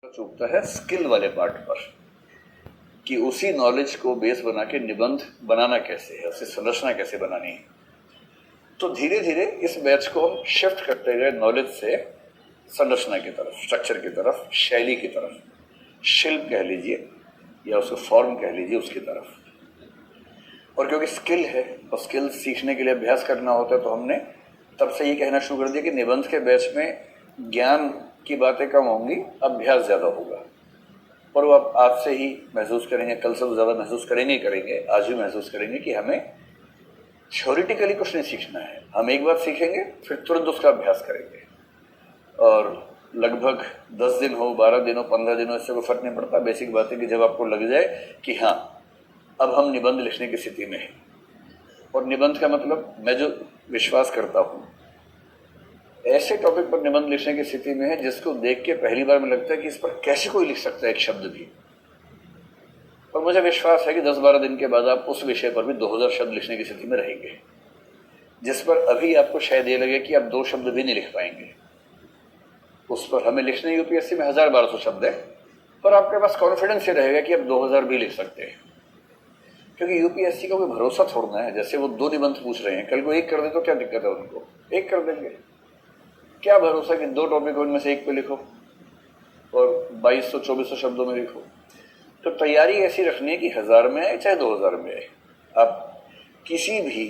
चूकता है स्किल वाले पार्ट पर कि उसी नॉलेज को बेस बना के निबंध बनाना कैसे है, उसे संरचना कैसे बनानी है। तो धीरे धीरे इस बैच को हम शिफ्ट करते गए नॉलेज से संरचना की तरफ, स्ट्रक्चर की तरफ, शैली की तरफ, शिल्प कह लीजिए या उसको फॉर्म कह लीजिए, उसकी तरफ। और क्योंकि स्किल है और स्किल सीखने के लिए अभ्यास करना होता है, तो हमने तब से ये कहना शुरू कर दिया कि निबंध के बैच में ज्ञान की बातें कम होंगी, अभ्यास ज़्यादा होगा। और वो आप आज से ही महसूस करेंगे, कल से तो ज़्यादा महसूस करेंगे, आज भी महसूस करेंगे कि हमें थ्योरेटिकली कुछ नहीं सीखना है। हम एक बार सीखेंगे फिर तुरंत उसका अभ्यास करेंगे, और लगभग 10 दिन हो, 12 दिन हो, 15 दिन हो, इससे कोई फर्क नहीं पड़ता। बेसिक बात है कि जब आपको लग जाए कि हाँ अब हम निबंध लिखने की स्थिति में हैं, और निबंध का मतलब मैं जो विश्वास करता हूँ ऐसे टॉपिक पर निबंध लिखने की स्थिति में है जिसको देख के पहली बार में लगता है कि इस पर कैसे कोई लिख सकता है एक शब्द भी। और मुझे विश्वास है कि 10-12 दिन के बाद आप उस विषय पर भी 2000 शब्द लिखने की स्थिति में रहेंगे, जिस पर अभी आपको शायद ये लगे कि आप 2 शब्द भी नहीं लिख पाएंगे। उस पर हमें लिखने यूपीएससी में 1000-1200 शब्द है, पर आपके पास कॉन्फिडेंस ये रहेगा कि आप 2000 भी लिख सकते हैं। क्योंकि यूपीएससी का कोई भरोसा छोड़ना है। जैसे वो 2 निबंध पूछ रहे हैं, कल को 1 कर दे तो क्या दिक्कत है उनको, 1 कर देंगे। क्या भरोसा कि 2 टॉपिक उनमें से 1 पे लिखो और 2200-2400 शब्दों में लिखो। तो तैयारी ऐसी रखनी है कि 1000 में आए चाहे 2000 में आए, आप किसी भी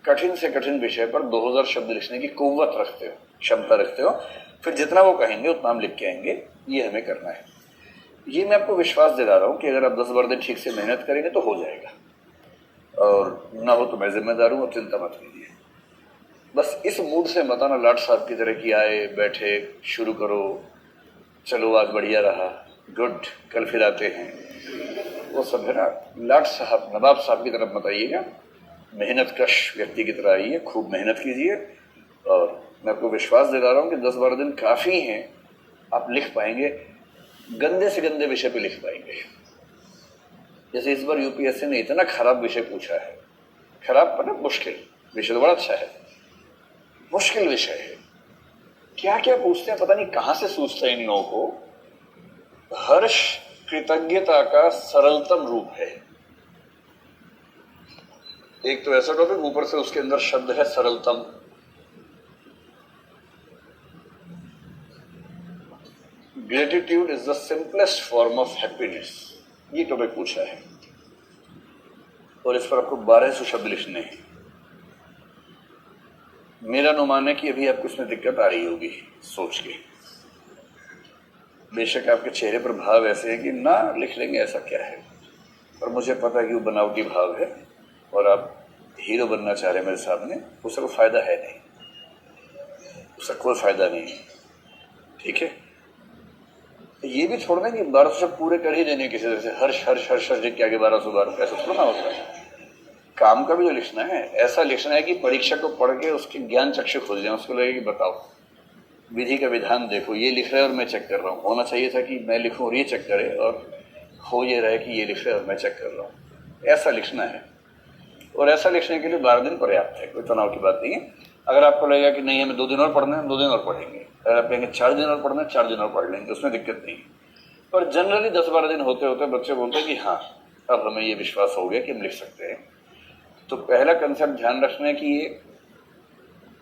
कठिन से कठिन विषय पर 2000 शब्द लिखने की कुव्वत रखते हो, क्षमता रखते हो। फिर जितना वो कहेंगे उतना हम लिख के आएंगे। ये हमें करना है। ये मैं आपको विश्वास दिला रहा हूँ कि अगर आप 10-12 दिन ठीक से मेहनत करेंगे तो हो जाएगा, और ना हो तो मैं जिम्मेदार हूँ, और चिंता मत कीजिए। बस इस मूड से मत आना लाट साहब की तरह कि आए बैठे शुरू करो, चलो आज बढ़िया रहा, गुड, कल फिर आते हैं। वो सब है ना, लाट साहब, नवाब साहब की तरफ मत आइएगा। मेहनत कश व्यक्ति की तरह आइए, खूब मेहनत कीजिए। और मैं आपको विश्वास दिला रहा हूँ कि 10-12 दिन काफ़ी हैं, आप लिख पाएंगे, गंदे से गंदे विषय पे लिख पाएंगे। जैसे इस बार यूपीएससी ने इतना खराब विषय पूछा है, खराब पर ना मुश्किल विषय तो बड़ा अच्छा है, मुश्किल विषय है। क्या क्या पूछते हैं पता नहीं, कहां से सूझता है इन लोगों को। हर्ष कृतज्ञता का सरलतम रूप है। एक तो ऐसा टॉपिक, ऊपर से उसके अंदर शब्द है सरलतम। Gratitude is the simplest form of happiness, ये टॉपिक पूछा है, और इस पर आपको 1200 शब्द लिखने हैं। मेरा अनुमान है कि अभी आपको इसमें दिक्कत आ रही होगी सोच के। बेशक आपके चेहरे पर भाव ऐसे हैं कि ना लिख लेंगे ऐसा क्या है, और मुझे पता है कि वो बनावटी भाव है और आप हीरो बनना चाह रहे हैं मेरे सामने। उससे कोई फायदा है नहीं, उसका कोई फायदा नहीं है, ठीक है। ये भी छोड़ना कि 1200 शब्द पूरे कर ही देने किसी तरह से, हर्ष हर्ष हर्ष हर्ष के आगे 1200 बार, ऐसा थोड़ा होता है। काम का भी जो लिखना है ऐसा लिखना है कि परीक्षा को पढ़ के उसके ज्ञान चक्षु खुल जाए, उसको लगे कि बताओ विधि का विधान देखो, ये लिख रहा है और मैं चेक कर रहा हूँ। होना चाहिए था कि मैं लिखूँ और ये चेक करे, और हो ये रहा है कि ये लिख रहा है और मैं चेक कर रहा हूँ। ऐसा लिखना है, और ऐसा लिखने के लिए 12 दिन पर्याप्त है, कोई तनाव की बात नहीं है। अगर आपको लगेगा कि नहीं हमें 2 दिन और पढ़ना है, 2 दिन और पढ़ेंगे। अगर आप कहेंगे 4 दिन और पढ़ना है, 4 दिन और पढ़ लेंगे, उसमें दिक्कत नहीं है। पर जनरली 10-12 दिन होते होते बच्चे बोलते हैं कि हाँ अब हमें ये विश्वास हो गया कि हम लिख सकते हैं। तो पहला कंसेप्ट ध्यान रखना है कि ये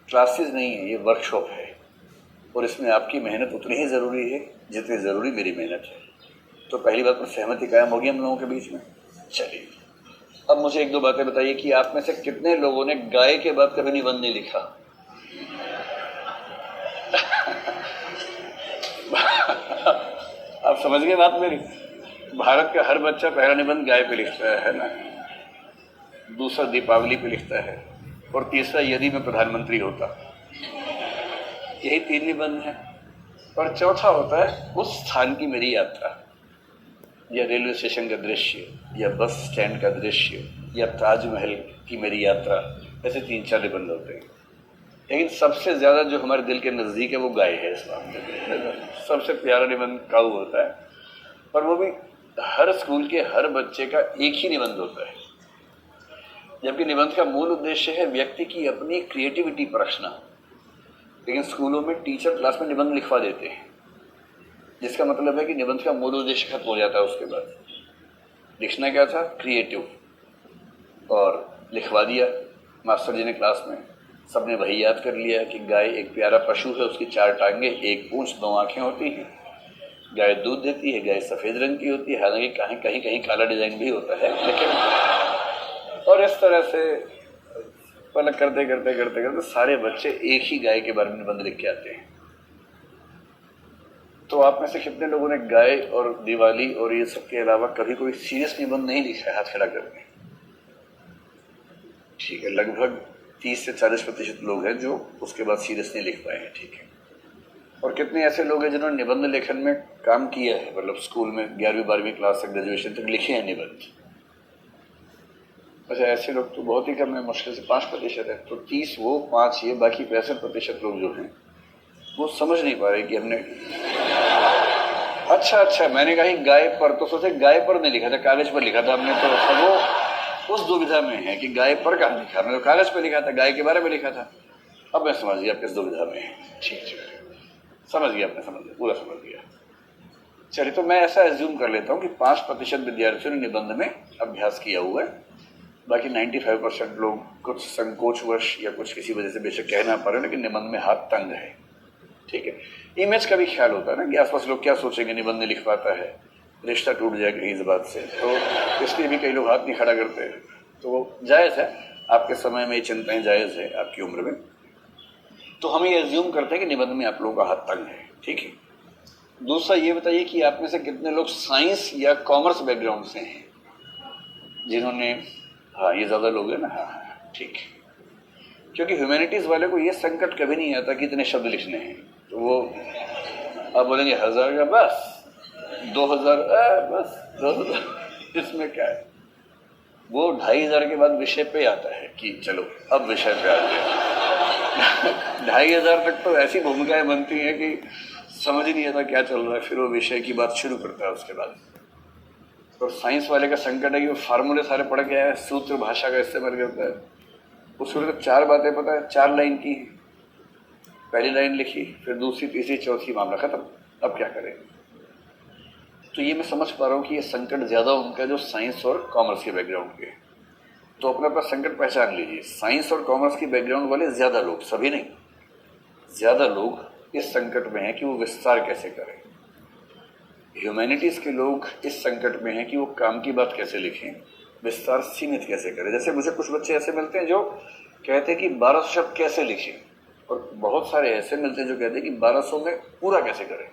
क्लासेस नहीं है, ये वर्कशॉप है, और इसमें आपकी मेहनत उतनी ही ज़रूरी है जितनी ज़रूरी मेरी मेहनत है। तो पहली बात पर सहमति कायम होगी हम लोगों के बीच में। चलिए, अब मुझे 1-2 बातें बताइए कि आप में से कितने लोगों ने गाय के बाद कभी निबंध नहीं लिखा? आप समझ गए बात मेरी। भारत का हर बच्चा पहला निबंध गाय पे लिखता है ना, दूसरा दीपावली पे लिखता है, और तीसरा यदि मैं प्रधानमंत्री होता। यही 3 निबंध हैं। और चौथा होता है उस स्थान की मेरी यात्रा, या रेलवे स्टेशन का दृश्य, या बस स्टैंड का दृश्य, या ताजमहल की मेरी यात्रा। ऐसे 3-4 निबंध होते हैं, लेकिन सबसे ज़्यादा जो हमारे दिल के नज़दीक है वो गाय है। इस मामले में सबसे प्यारा निबंध काऊ होता है, और वो भी हर स्कूल के हर बच्चे का एक ही निबंध होता है। जबकि निबंध का मूल उद्देश्य है व्यक्ति की अपनी क्रिएटिविटी परखना, लेकिन स्कूलों में टीचर क्लास में निबंध लिखवा देते हैं। जिसका मतलब है कि निबंध का मूल उद्देश्य खत्म हो जाता है। उसके बाद लिखना क्या था, क्रिएटिव, और लिखवा दिया मास्टर जी ने क्लास में। सबने वही याद कर लिया कि गाय एक प्यारा पशु है, उसकी 4 टांगे, 1 पूंछ, 2 आंखें होती हैं, गाय दूध देती है, गाय सफेद रंग की होती है, हालांकि कहीं कहीं काला डिजाइन भी होता है, लेकिन और इस तरह से पलक करते करते करते करते सारे बच्चे एक ही गाय के बारे में निबंध लिख के आते हैं। तो आप में से कितने लोगों ने गाय और दिवाली और ये सब के अलावा कभी कोई सीरियस निबंध नहीं लिखा है? हाथ खड़ा करके। ठीक है, लगभग 30 से 40% लोग हैं जो उसके बाद सीरियस नहीं लिख पाए हैं। ठीक है, और कितने ऐसे लोग हैं जिन्होंने निबंध लेखन में काम किया है, मतलब स्कूल में 11वीं 12वीं क्लास तक, ग्रेजुएशन तक लिखे हैं निबंध? अच्छा, ऐसे लोग तो बहुत ही कम है, मुश्किल से 5% है। तो 30 वो, 5 ये, बाकी 65% लोग जो हैं वो समझ नहीं पा रहे कि हमने अच्छा मैंने कहा गाय पर, तो सोचे गाय पर नहीं लिखा था, कागज पर लिखा था हमने। तो वो उस दुविधा में है कि गाय पर कहाँ लिखा, मैंने तो कागज पर लिखा था, गाय के बारे में लिखा था। अब मैं समझ गया आप किस दुविधा में है। ठीक है, समझ गया, आपने समझ गया, पूरा समझ गया। चलिए, तो मैं ऐसा एज्यूम कर लेता हूँ कि 5% विद्यार्थियों ने निबंध में अभ्यास किया हुआ है, बाकी 95% लोग कुछ संकोचवश या कुछ किसी वजह से बेशक कह ना पा रहे, लेकिन निबंध में हाथ तंग है। ठीक है, इमेज का भी ख्याल होता है ना कि आसपास लोग क्या सोचेंगे, निबंध नहीं लिख पाता है, रिश्ता टूट जाएगा कहीं इस बात से, तो इसलिए भी कई लोग हाथ नहीं खड़ा करते। तो वो जायज़ है, आपके समय में ये चिंताएं जायज़ है, आपकी उम्र में। तो हम ये एज्यूम करते हैं कि निबंध में आप लोगों का हाथ तंग है। ठीक है, दूसरा ये बताइए कि आप में से कितने लोग साइंस या कॉमर्स बैकग्राउंड से हैं, जिन्होंने, हाँ ये ज़्यादा लोग हैं ना। हाँ ठीक है, क्योंकि ह्यूमैनिटीज़ वाले को ये संकट कभी नहीं आता कि इतने शब्द लिखने हैं। तो वो आप बोलेंगे 1000 का बस, 2000 बस 2000, इसमें क्या है। वो 2500 के बाद विषय पे आता है कि चलो अब विषय पे आ गया। 2500 तक तो ऐसी भूमिकाएं बनती हैं कि समझ ही नहीं आता क्या चल रहा है, फिर वो विषय की बात शुरू करता है उसके बाद। तो साइंस वाले का संकट है कि वो फार्मूले सारे पढ़ के आया, सूत्र भाषा का इस्तेमाल करता है, उसको तो 4 बातें पता है, 4 लाइन की, पहली लाइन लिखी, फिर दूसरी, तीसरी, चौथी, मामला खत्म। अब क्या करें? तो ये मैं समझ पा रहा हूँ कि ये संकट ज्यादा उनका जो साइंस और कॉमर्स के बैकग्राउंड के। तो अपना अपना संकट पहचान लीजिए। साइंस और कॉमर्स की बैकग्राउंड वाले ज्यादा लोग, सभी नहीं, ज्यादा लोग इस संकट में हैं कि वो विस्तार कैसे करें। ह्यूमैनिटीज के लोग इस संकट में हैं कि वो काम की बात कैसे लिखें, विस्तार सीमित कैसे करें। जैसे मुझे कुछ बच्चे ऐसे मिलते हैं जो कहते हैं कि 1200 शब्द कैसे लिखें, और बहुत सारे ऐसे मिलते हैं जो कहते हैं कि 1200 में पूरा कैसे करें।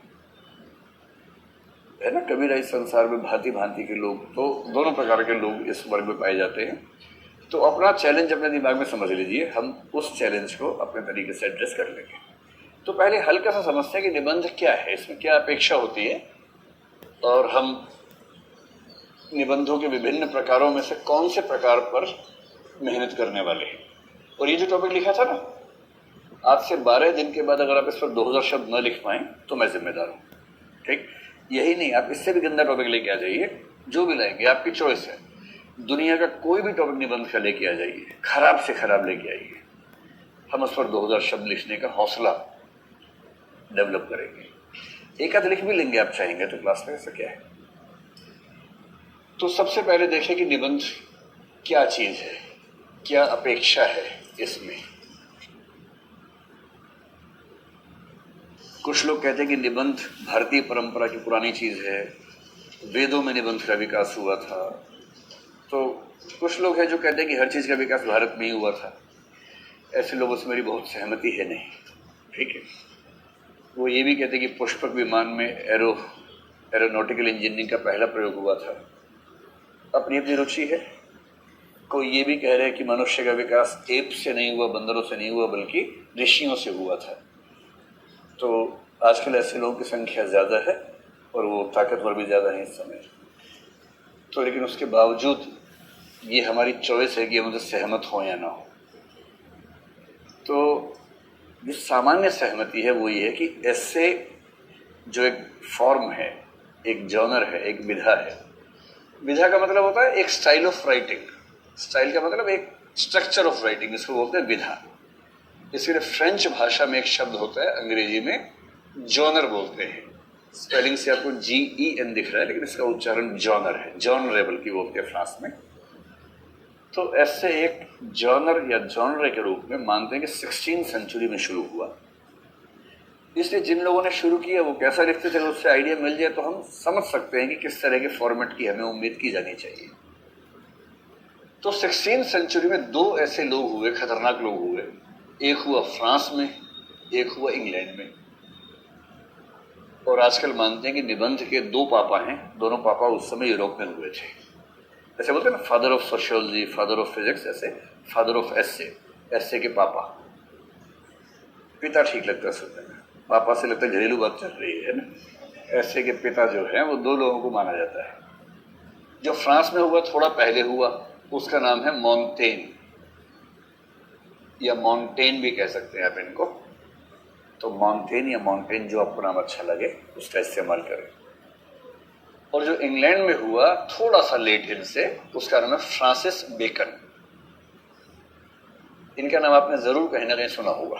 है ना, कबीरा इस संसार में भांति भांति के लोग, तो दोनों प्रकार के लोग इस वर्ग में पाए जाते हैं। तो अपना चैलेंज अपने दिमाग में समझ लीजिए, हम उस चैलेंज को अपने तरीके से एड्रेस कर लेंगे। तो पहले हल्का सा समझते हैं कि निबंध क्या है, इसमें क्या अपेक्षा होती है, और हम निबंधों के विभिन्न प्रकारों में से कौन से प्रकार पर मेहनत करने वाले हैं। और ये जो टॉपिक लिखा था ना, आज से 12 दिन के बाद अगर आप इस पर 2000 शब्द न लिख पाए तो मैं जिम्मेदार हूँ। ठीक, यही नहीं, आप इससे भी गंदा टॉपिक लेके आ जाइए, जो भी लाएंगे आपकी चॉइस है। दुनिया का कोई भी टॉपिक निबंध का लेके आ जाइए, खराब से खराब लेके आइए, हम उस पर 2000 शब्द लिखने का हौसला डेवलप करेंगे। एक आध लिख भी लेंगे आप चाहेंगे तो क्लास में, ऐसा क्या है। तो सबसे पहले देखें कि निबंध क्या चीज है, क्या अपेक्षा है इसमें। कुछ लोग कहते हैं कि निबंध भारतीय परंपरा की पुरानी चीज है, वेदों में निबंध का विकास हुआ था। तो कुछ लोग हैं जो कहते हैं कि हर चीज का विकास भारत में ही हुआ था। ऐसे लोगों से मेरी बहुत सहमति है नहीं। ठीक है, वो ये भी कहते हैं कि पुष्पक विमान में एरोनॉटिकल इंजीनियरिंग का पहला प्रयोग हुआ था। अपनी अपनी रुचि है। कोई ये भी कह रहे हैं कि मनुष्य का विकास एप से नहीं हुआ, बंदरों से नहीं हुआ, बल्कि ऋषियों से हुआ था। तो आजकल ऐसे लोगों की संख्या ज्यादा है और वो ताकतवर भी ज्यादा है इस समय। तो लेकिन उसके बावजूद ये हमारी चॉइस है कि हम उससे सहमत हो या ना हो। तो जो सामान्य सहमति है वो ये है कि ऐसे जो एक फॉर्म है, एक जॉनर है, एक विधा है। विधा का मतलब होता है एक स्टाइल ऑफ राइटिंग, स्टाइल का मतलब एक स्ट्रक्चर ऑफ राइटिंग, इसको बोलते हैं विधा। इसलिए फ्रेंच भाषा में एक शब्द होता है, अंग्रेजी में जॉनर बोलते हैं। स्पेलिंग से आपको GEN दिख रहा है, लेकिन इसका उच्चारण जॉनर है, जॉनरेबल की बोलते हैं फ्रांस में। तो ऐसे एक जॉनर या जॉनरे के रूप में मानते हैं कि 16वीं सेंचुरी में शुरू हुआ। इसलिए जिन लोगों ने शुरू किया वो कैसा लिखते थे, उससे आइडिया मिल जाए तो हम समझ सकते हैं कि किस तरह के फॉर्मेट की हमें उम्मीद की जानी चाहिए। तो 16वीं सेंचुरी में दो ऐसे लोग हुए, खतरनाक लोग हुए। एक हुआ फ्रांस में, एक हुआ इंग्लैंड में। और आजकल मानते हैं कि निबंध के दो पापा हैं, दोनों पापा उस समय यूरोप में हुए थे। ऐसे बोलते हैं ना, father of sociology, father of physics, ऐसे फादर ऑफ एस्से के पापा। पिता ठीक लगता है सुनने में, पापा से लगता है घरेलू बात चल रही है ना। एस्से के पिता जो है वो दो लोगों को माना जाता है। जो फ्रांस में हुआ थोड़ा पहले हुआ, उसका नाम है मोंटेन, या मॉन्टेन भी कह सकते हैं आप इनको। तो मोंटेन या मॉन्टेन, जो आपको नाम अच्छा लगे उसका इस्तेमाल करें। और जो इंग्लैंड में हुआ थोड़ा सा लेट इनसे, उसका नाम है फ्रांसिस बेकन। इनका नाम आपने जरूर कहीं ना कहीं सुना होगा,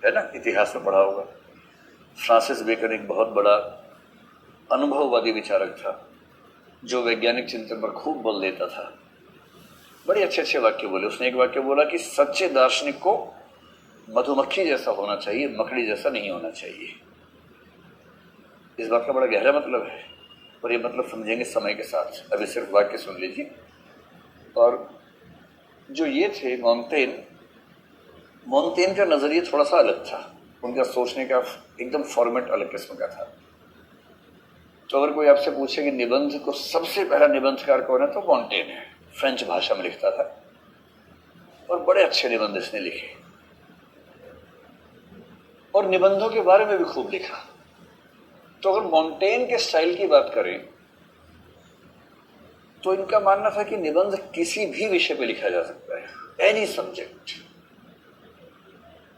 है ना, इतिहास में पढ़ा होगा। फ्रांसिस बेकन एक बहुत बड़ा अनुभववादी विचारक था, जो वैज्ञानिक चिंतन पर खूब बल देता था। बड़े अच्छे अच्छे वाक्य बोले। उसने एक वाक्य बोला कि सच्चे दार्शनिक को मधुमक्खी जैसा होना चाहिए, मकड़ी जैसा नहीं होना चाहिए। इस बात का बड़ा गहरा मतलब है, और ये मतलब समझेंगे समय के साथ। अभी सिर्फ वाक्य सुन लीजिए। और जो ये थे मोंटेन का नजरिया थोड़ा सा अलग था, उनका सोचने का एकदम फॉर्मेट अलग किस्म का था। तो अगर कोई आपसे पूछे कि निबंध को सबसे पहला निबंधकार कौन है, तो मोंटेन है। फ्रेंच भाषा में लिखता था और बड़े अच्छे निबंध इसने लिखे, और निबंधों के बारे में भी खूब लिखा। तो अगर मोंटेन के स्टाइल की बात करें तो इनका मानना था कि निबंध किसी भी विषय पे लिखा जा सकता है, एनी सब्जेक्ट।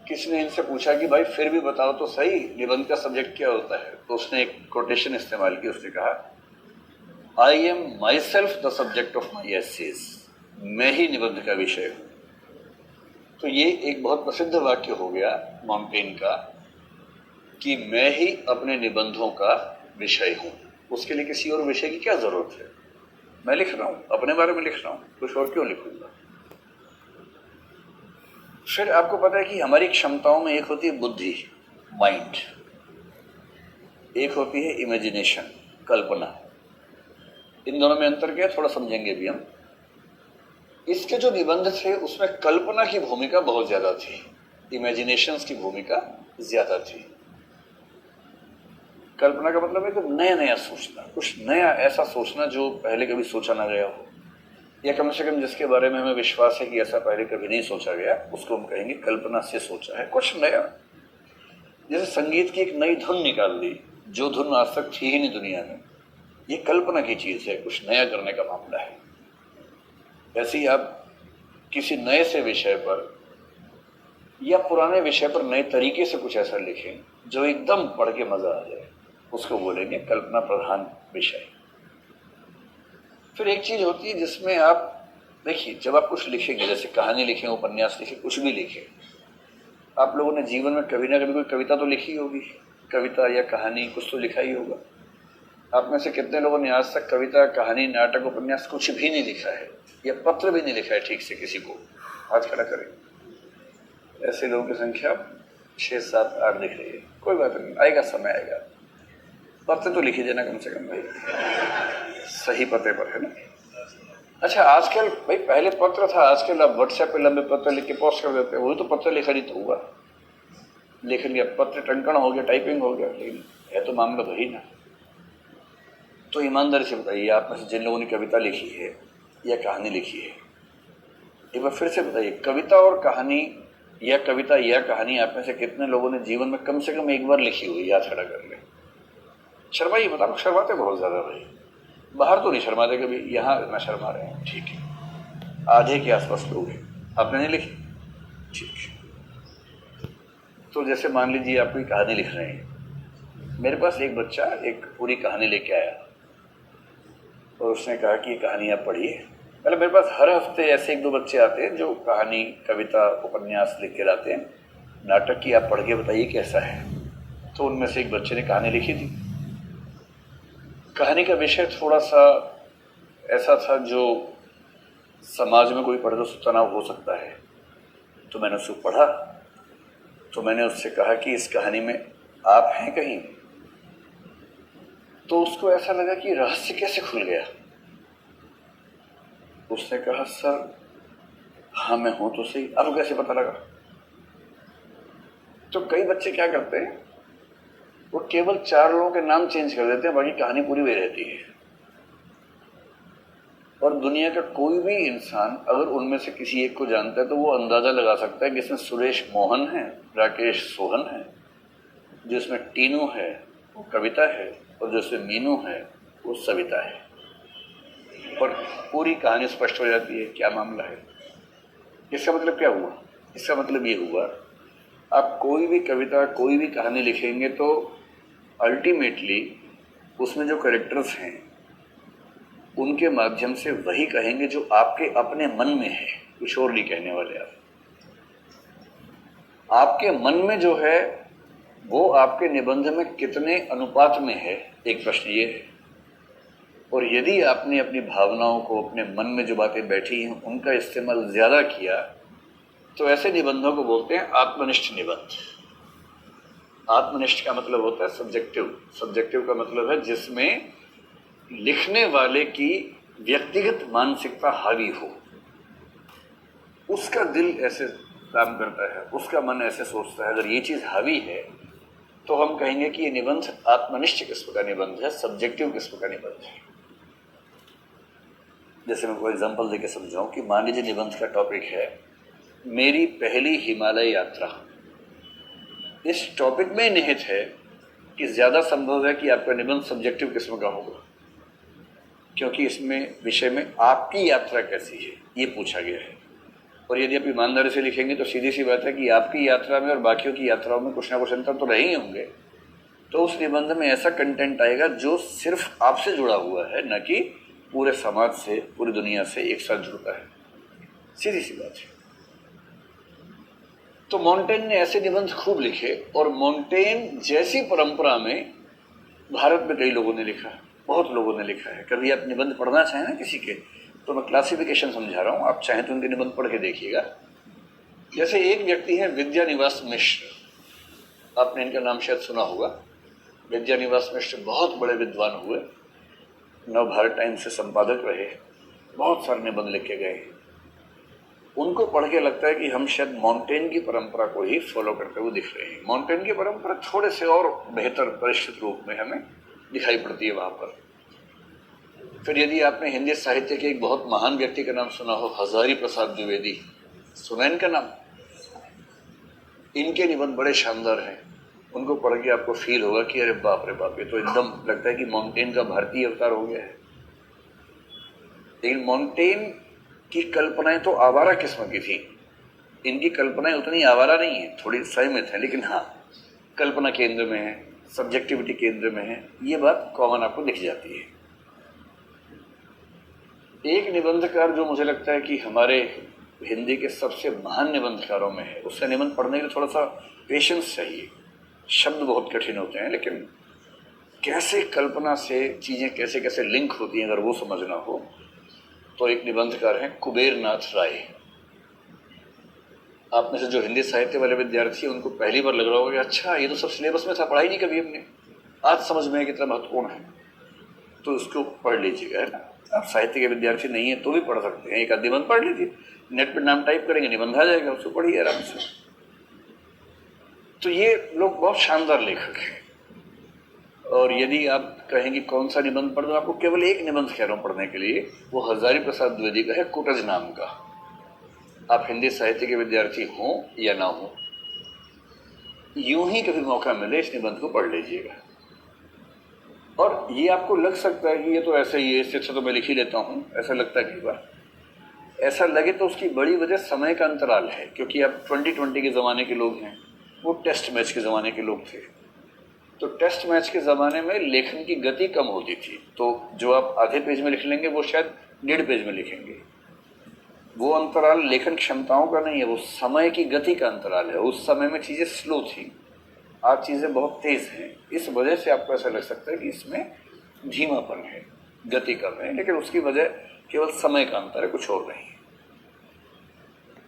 किसी ने इनसे पूछा कि भाई फिर भी बताओ तो सही, निबंध का सब्जेक्ट क्या होता है? तो उसने एक कोटेशन इस्तेमाल की। उसने कहा, I am myself the subject of my essays. मैं ही निबंध का विषय हूं। तो ये एक बहुत प्रसिद्ध वाक्य हो गया मोंटेन का कि मैं ही अपने निबंधों का विषय हूं। उसके लिए किसी और विषय की क्या जरूरत है? मैं लिख रहा हूं, अपने बारे में लिख रहा हूं, कुछ और क्यों लिखूंगा? फिर आपको पता है कि हमारी क्षमताओं में एक होती है बुद्धि, माइंड, एक होती है इमेजिनेशन, कल्पना। इन दोनों में अंतर क्या है थोड़ा समझेंगे भी हम। इसके जो निबंध थे उसमें कल्पना की भूमिका बहुत ज्यादा थी, इमेजिनेशंस की भूमिका ज्यादा थी। कल्पना का मतलब है कि नया नया सोचना, कुछ नया ऐसा सोचना जो पहले कभी सोचा ना गया हो, या कम से कम जिसके बारे में हमें विश्वास है कि ऐसा पहले कभी नहीं सोचा गया, उसको हम कहेंगे कल्पना से सोचा है कुछ नया। जैसे संगीत की एक नई धुन निकाल दी, जो धुन आज तक थी ही नहीं दुनिया में, ये कल्पना की चीज है, कुछ नया करने का मामला है। ऐसे ही आप किसी नए से विषय पर या पुराने विषय पर नए तरीके से कुछ ऐसा लिखें जो एकदम पढ़ के मजा आ जाए, उसको बोलेंगे कल्पना प्रधान विषय। फिर एक चीज होती है जिसमें आप देखिए, जब आप कुछ लिखेंगे, जैसे कहानी लिखें, उपन्यास लिखें, कुछ भी लिखें, आप लोगों ने जीवन में कभी ना कभी कोई कविता तो लिखी होगी, कविता या कहानी कुछ तो लिखा ही होगा। आप में से कितने लोगों ने आज तक कविता, कहानी, नाटक, उपन्यास कुछ भी नहीं लिखा है, या पत्र भी नहीं लिखा है ठीक से किसी को? हाथ खड़ा करें। ऐसे लोगों की संख्या 6, 7, 8 दिख रही है। कोई बात नहीं, आएगा समय आएगा। पत्र तो लिखी देना कम से कम भाई, सही पते पर, है ना। अच्छा, आजकल भाई पहले पत्र था, आजकल आप व्हाट्सएप पे लंबे पत्र लिख के पोस्ट कर देते हैं, वही तो पत्र लिखा नहीं तो हुआ। लेखन या पत्र टंकण हो गया, टाइपिंग हो गया, लेकिन है तो मामला वही ना। तो ईमानदारी से बताइए, आप में से जिन लोगों ने कविता लिखी है या कहानी लिखी है, एक बार फिर से बताइए, कविता और कहानी या कविता या कहानी आप में से कितने लोगों ने जीवन में कम से कम एक बार लिखी हुई? याद खड़ा कर ले। शर्माइए, बता, शर्माते बहुत ज्यादा भाई। बाहर तो नहीं शर्माते कभी, यहाँ ना शर्मा रहे हैं, ठीक है। आधे के आसपास लोग हैं, आपने नहीं लिखी, ठीक है। तो जैसे मान लीजिए आप कोई कहानी लिख रहे हैं, मेरे पास एक बच्चा एक पूरी कहानी लेके आया और उसने कहा कि ये कहानी आप पढ़िए। पहले मेरे पास हर हफ्ते ऐसे 1-2 बच्चे आते हैं जो कहानी, कविता, उपन्यास लिख के लाते हैं। नाटक की आप पढ़ के बताइए कैसा है। तो उनमें से एक बच्चे ने कहानी लिखी थी, कहानी का विषय थोड़ा सा ऐसा था जो समाज में कोई पढ़े तो तनाव हो सकता है। तो मैंने उसको पढ़ा, तो मैंने उससे कहा कि इस कहानी में आप हैं कहीं? तो उसको ऐसा लगा कि रहस्य कैसे खुल गया। उसने कहा सर हाँ मैं हूं तो सही, आपको कैसे पता लगा? तो कई बच्चे क्या करते हैं, वो केवल 4 लोगों के नाम चेंज कर देते हैं, बाकी कहानी पूरी वही रहती है। और दुनिया का कोई भी इंसान अगर उनमें से किसी एक को जानता है तो वो अंदाजा लगा सकता है कि इसमें सुरेश मोहन है, राकेश सोहन है, जो इसमें टीनू है वो कविता है, और जो इसमें मीनू है वो सविता है। और पूरी कहानी स्पष्ट हो जाती है क्या मामला है। इसका मतलब क्या हुआ? इसका मतलब ये हुआ, आप कोई भी कविता कोई भी कहानी लिखेंगे तो अल्टीमेटली उसमें जो कैरेक्टर्स हैं उनके माध्यम से वही कहेंगे जो आपके अपने मन में है, कुछ और नहीं कहने वाले आप। आपके मन में जो है वो आपके निबंध में कितने अनुपात में है, एक प्रश्न ये है। और यदि आपने अपनी भावनाओं को, अपने मन में जो बातें बैठी हैं उनका इस्तेमाल ज्यादा किया तो ऐसे निबंधों को बोलते हैं आत्मनिष्ठ निबंध। आत्मनिष्ठ का मतलब होता है सब्जेक्टिव। सब्जेक्टिव का मतलब है जिसमें लिखने वाले की व्यक्तिगत मानसिकता हावी हो, उसका दिल ऐसे काम करता है, उसका मन ऐसे सोचता है। अगर ये चीज हावी है तो हम कहेंगे कि ये निबंध आत्मनिष्ठ किस्म का निबंध है, सब्जेक्टिव किस्म का निबंध है। जैसे मैं कोई एग्जांपल देके समझाऊं कि मान लीजिए निबंध का टॉपिक है मेरी पहली हिमालय यात्रा। इस टॉपिक में निहित है कि ज्यादा संभव है कि आपका निबंध सब्जेक्टिव किस्म का होगा, क्योंकि इसमें विषय में आपकी यात्रा कैसी है ये पूछा गया है। और यदि आप ईमानदारी से लिखेंगे तो सीधी सी बात है कि आपकी यात्रा में और बाकियों की यात्राओं में कुछ ना कुछ अंतर तो रहे ही होंगे। तो उस निबंध में ऐसा कंटेंट आएगा जो सिर्फ आपसे जुड़ा हुआ है, न कि पूरे समाज से, पूरी दुनिया से एक साथ जुड़ता है। सीधी सी बात है। तो मोंटेन ने ऐसे निबंध खूब लिखे, और मोंटेन जैसी परंपरा में भारत में कई लोगों ने लिखा, बहुत लोगों ने लिखा है। कभी आप निबंध पढ़ना चाहें ना किसी के, तो मैं क्लासिफिकेशन समझा रहा हूं, आप चाहें तो उनके निबंध पढ़ के देखिएगा। जैसे एक व्यक्ति है विद्यानिवास मिश्र, आपने इनका नाम शायद सुना होगा। विद्यानिवास मिश्र बहुत बड़े विद्वान हुए, नवभारत टाइम्स से संपादक रहे, बहुत सारे निबंध लिखे गए। उनको पढ़ के लगता है कि हम शायद मोंटेन की परंपरा को ही फॉलो करते हुए दिख रहे हैं। मोंटेन की परंपरा थोड़े से और बेहतर परिष्कृत रूप में हमें दिखाई पड़ती है वहां पर। फिर यदि आपने हिंदी साहित्य के एक बहुत महान व्यक्ति का नाम सुना हो, हजारी प्रसाद द्विवेदी, सुना इनका नाम? इनके निबंध बड़े शानदार हैं। उनको पढ़ के आपको फील होगा कि अरे बाप रे बाप, ये तो एकदम लगता है कि मोंटेन का भारतीय अवतार हो गया है। लेकिन मोंटेन की कल्पनाएं तो आवारा किस्म की थी, इनकी कल्पनाएं उतनी आवारा नहीं है, थोड़ी संयमित है, लेकिन हाँ कल्पना केंद्र में है, सब्जेक्टिविटी केंद्र में है। ये बात कॉमन आपको दिख जाती है। एक निबंधकार जो मुझे लगता है कि हमारे हिंदी के सबसे महान निबंधकारों में है, उससे निबंध पढ़ने के लिए थोड़ा सा पेशेंस चाहिए। शब्द बहुत कठिन होते हैं, लेकिन कैसे कल्पना से चीजें कैसे कैसे लिंक होती हैं अगर वो समझना हो तो एक निबंधकार हैं कुबेर नाथ राय। आप में से जो हिंदी साहित्य वाले विद्यार्थी हैं उनको पहली बार लग रहा होगा कि अच्छा ये तो सब सिलेबस में था, पढ़ा ही नहीं कभी हमने, आज समझ में है कितना महत्वपूर्ण है। तो उसको पढ़ लीजिएगा, है ना। आप साहित्य के विद्यार्थी नहीं है तो भी पढ़ सकते हैं, एक आध निबंध पढ़ लीजिए, नेट पर नाम टाइप करेंगे निबंध आ जाएगा, उसको पढ़िए आराम से। तो ये लोग बहुत शानदार लेखक हैं। और यदि आप कहेंगे कौन सा निबंध पढ़ दो, आपको केवल एक निबंध कह रहा हूं पढ़ने के लिए, वो हजारी प्रसाद द्विवेदी का है, कुटज नाम का। आप हिंदी साहित्य के विद्यार्थी हों या ना हो, यूं ही कभी मौका मिले इस निबंध को पढ़ लीजिएगा। और ये आपको लग सकता है कि ये तो ऐसा ही है, इससे अच्छा तो मैं लिख ही लेता हूं, ऐसा लगता है कई बार। ऐसा लगे तो उसकी बड़ी वजह समय का अंतराल है, क्योंकि आप 2020 के जमाने के लोग हैं, वो टेस्ट मैच के जमाने के लोग थे। तो टेस्ट मैच के ज़माने में लेखन की गति कम होती थी, तो जो आप आधे पेज में लिख लेंगे वो शायद 1.5 पेज में लिखेंगे। वो अंतराल लेखन क्षमताओं का नहीं है, वो समय की गति का अंतराल है। उस समय में चीज़ें स्लो थी, आज चीज़ें बहुत तेज हैं। इस वजह से आपको ऐसा लग सकता है कि इसमें धीमापन है, गति कर रहे हैं, लेकिन उसकी वजह केवल समय का अंतर है, कुछ और नहीं।